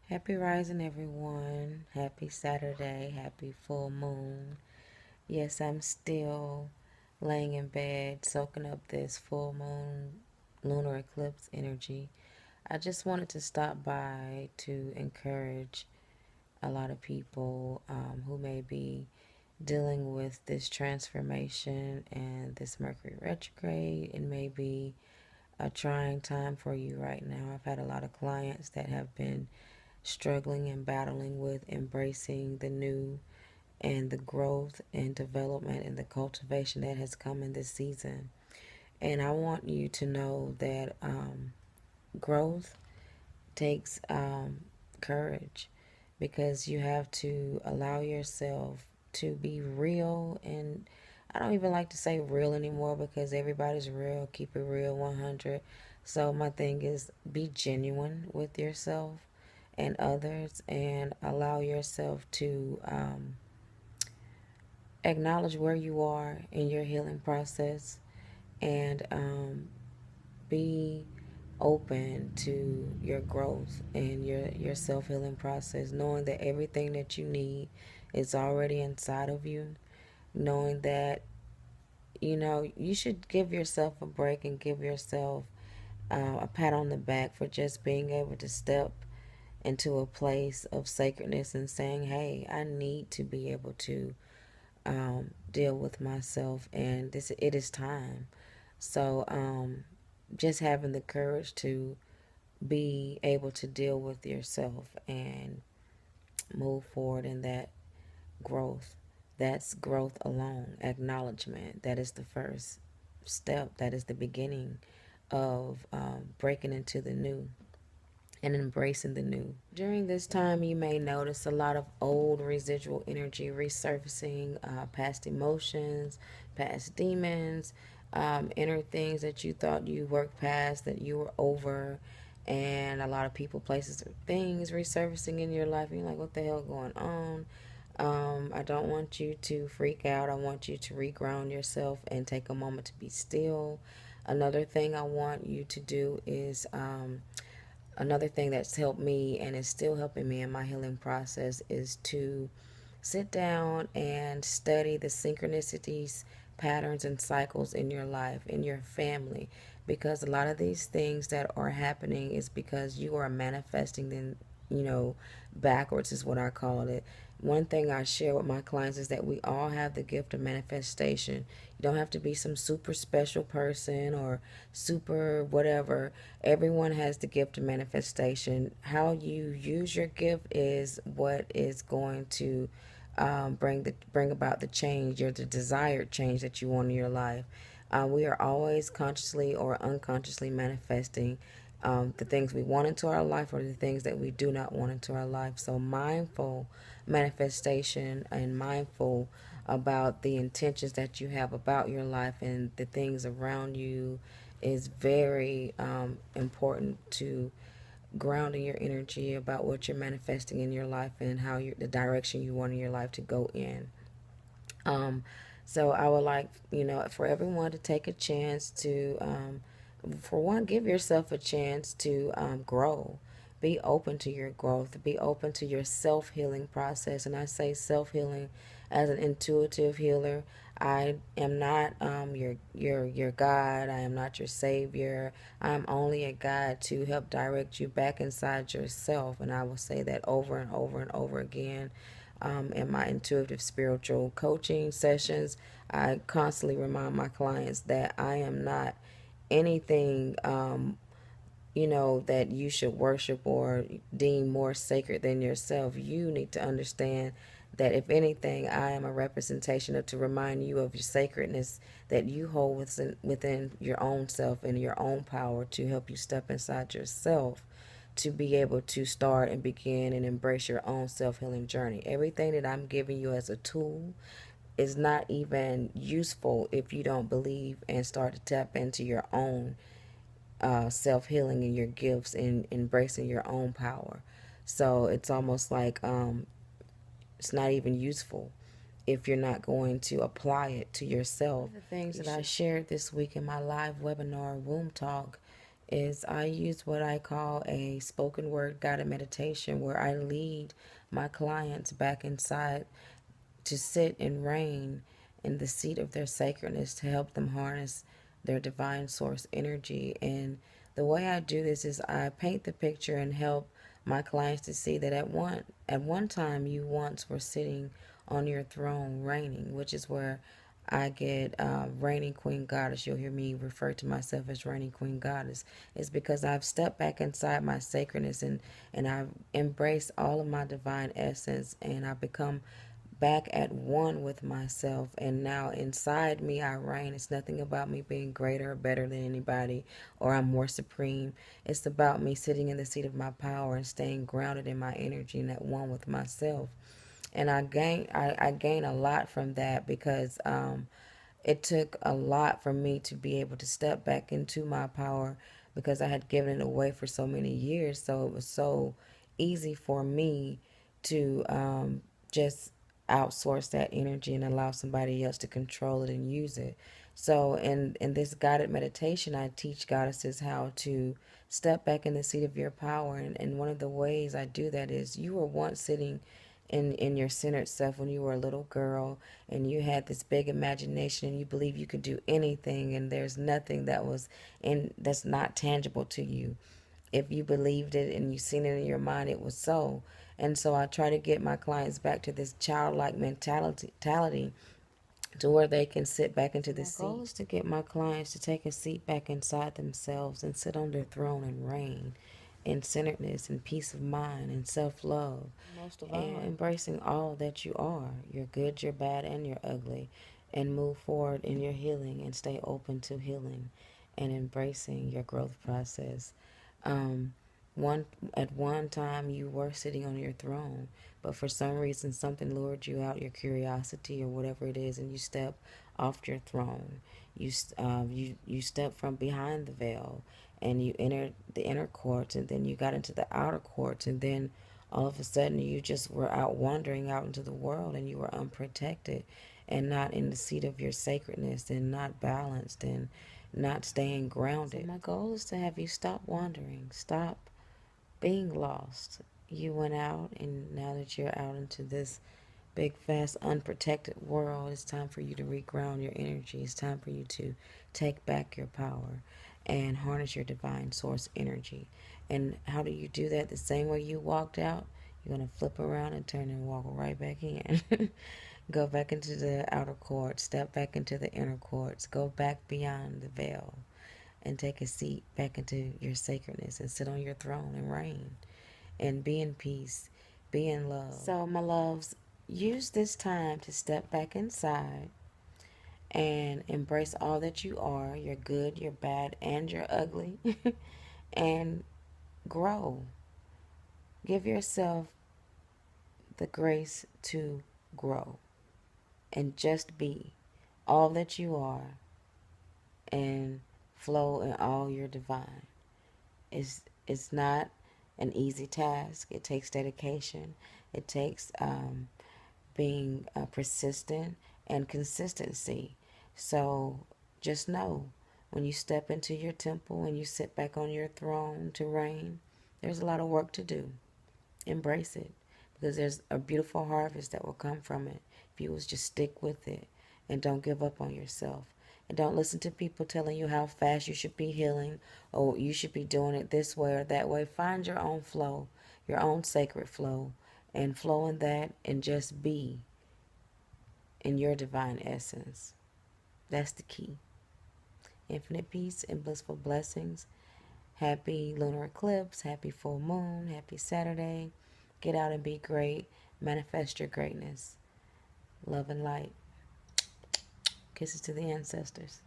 Happy rising, everyone. Happy Saturday. Happy full moon. Yes, I'm still laying in bed, soaking up this full moon lunar eclipse energy. I just wanted to stop by to encourage a lot of people who may be dealing with this transformation and this Mercury retrograde. It may be a trying time for you right now. I've had a lot of clients that have been struggling and battling with embracing the new and the growth and development and the cultivation that has come in this season. And I want you to know that growth takes courage, because you have to allow yourself to be real. And I don't even like to say real anymore because everybody's real. Keep it real 100. So my thing is, be genuine with yourself and others, and allow yourself to acknowledge where you are in your healing process, and be open to your growth and your self-healing process, knowing that everything that you need is already inside of you, knowing that you should give yourself a break and give yourself a pat on the back for just being able to step into a place of sacredness and saying, hey, I need to be able to deal with myself, and it is time. So just having the courage to be able to deal with yourself and move forward in that growth. That's growth alone. Acknowledgement. That is the first step. That is the beginning of breaking into the new and embracing the new. During this time, you may notice a lot of old residual energy resurfacing, past emotions, past demons, inner things that you thought you worked past, that you were over, and a lot of people, places, or things resurfacing in your life. And you're like, what the hell going on? I don't want you to freak out. I want you to reground yourself and take a moment to be still. Another thing I want you to do is another thing that's helped me and is still helping me in my healing process is to sit down and study the synchronicities, patterns, and cycles in your life, in your family, because a lot of these things that are happening is because you are manifesting them, backwards is what I call it. One thing I share with my clients is that we all have the gift of manifestation. You don't have to be some super special person or super whatever. Everyone has the gift of manifestation. How you use your gift is what is going to bring about the change, or the desired change that you want in your life. We are always consciously or unconsciously manifesting the things we want into our life, or the things that we do not want into our life. So mindful manifestation and mindful about the intentions that you have about your life and the things around you is very important to grounding your energy about what you're manifesting in your life and how the direction you want in your life to go in. Um, so I would like, for everyone to take a chance to, for one, give yourself a chance to grow. Be open to your growth. Be open to your self-healing process. And I say self-healing as an intuitive healer. I am not your God. I am not your savior. I'm only a guide to help direct you back inside yourself. And I will say that over and over and over again. In my intuitive spiritual coaching sessions, I constantly remind my clients that I am not anything, that you should worship or deem more sacred than yourself. You need to understand that if anything, I am a representation of, to remind you of your sacredness that you hold within your own self and your own power, to help you step inside yourself to be able to start and begin and embrace your own self-healing journey. Everything that I'm giving you as a tool is not even useful if you don't believe and start to tap into your own self-healing and your gifts and embracing your own power. So it's almost like it's not even useful if you're not going to apply it to yourself. The things that I shared this week in my live webinar Womb Talk is I use what I call a spoken word guided meditation where I lead my clients back inside to sit and reign in the seat of their sacredness to help them harness their divine source energy. And the way I do this is I paint the picture and help my clients to see that at one time you once were sitting on your throne reigning, which is where I get reigning queen goddess. You'll hear me refer to myself as reigning queen goddess. It's because I've stepped back inside my sacredness and I've embraced all of my divine essence and I've become back at one with myself. And now inside me I reign. It's nothing about me being greater or better than anybody or I'm more supreme. It's about me sitting in the seat of my power and staying grounded in my energy and at one with myself. And I gain a lot from that because it took a lot for me to be able to step back into my power because I had given it away for so many years. So it was so easy for me to just outsource that energy and allow somebody else to control it and use it. So in this guided meditation, I teach goddesses how to step back in the seat of your power. And one of the ways I do that is you were once sitting in your centered self when you were a little girl and you had this big imagination and you believe you could do anything and there's nothing that's not tangible to you. If you believed it and you seen it in your mind, it was so. And so I try to get my clients back to this childlike mentality to where they can sit back into the seat. My goal is to get my clients to take a seat back inside themselves and sit on their throne and reign in centeredness and peace of mind and self-love. Most of all, embracing all that you are, your good, your bad, and your ugly, and move forward in your healing and stay open to healing and embracing your growth process. Um, one at one time you were sitting on your throne, but for some reason something lured you out, your curiosity or whatever it is, and you step off your throne. You step from behind the veil, and you entered the inner courts, and then you got into the outer courts, and then all of a sudden you just were out wandering out into the world, and you were unprotected, and not in the seat of your sacredness, and not balanced, and not staying grounded. So my goal is to have you stop wandering, stop being lost. You went out, and now that you're out into this big, fast, unprotected world, it's time for you to reground your energy. It's time for you to take back your power and harness your divine source energy. And how do you do that? The same way you walked out, you're going to flip around and turn and walk right back in. Go back into the outer court, step back into the inner courts, go back beyond the veil, and take a seat back into your sacredness and sit on your throne and reign and be in peace, be in love. So, my loves, use this time to step back inside and embrace all that you are, your good, your bad, and your ugly, and grow. Give yourself the grace to grow and just be all that you are and flow in all your divine. It's not an easy task. It takes dedication. It takes being persistent and consistency. So just know when you step into your temple and you sit back on your throne to reign, there's a lot of work to do. Embrace it because there's a beautiful harvest that will come from it if you just stick with it and don't give up on yourself. And don't listen to people telling you how fast you should be healing or you should be doing it this way or that way. Find your own flow, your own sacred flow, and flow in that and just be in your divine essence. That's the key. Infinite peace and blissful blessings. Happy lunar eclipse, happy full moon, happy Saturday. Get out and be great. Manifest your greatness. Love and light. Kisses to the ancestors.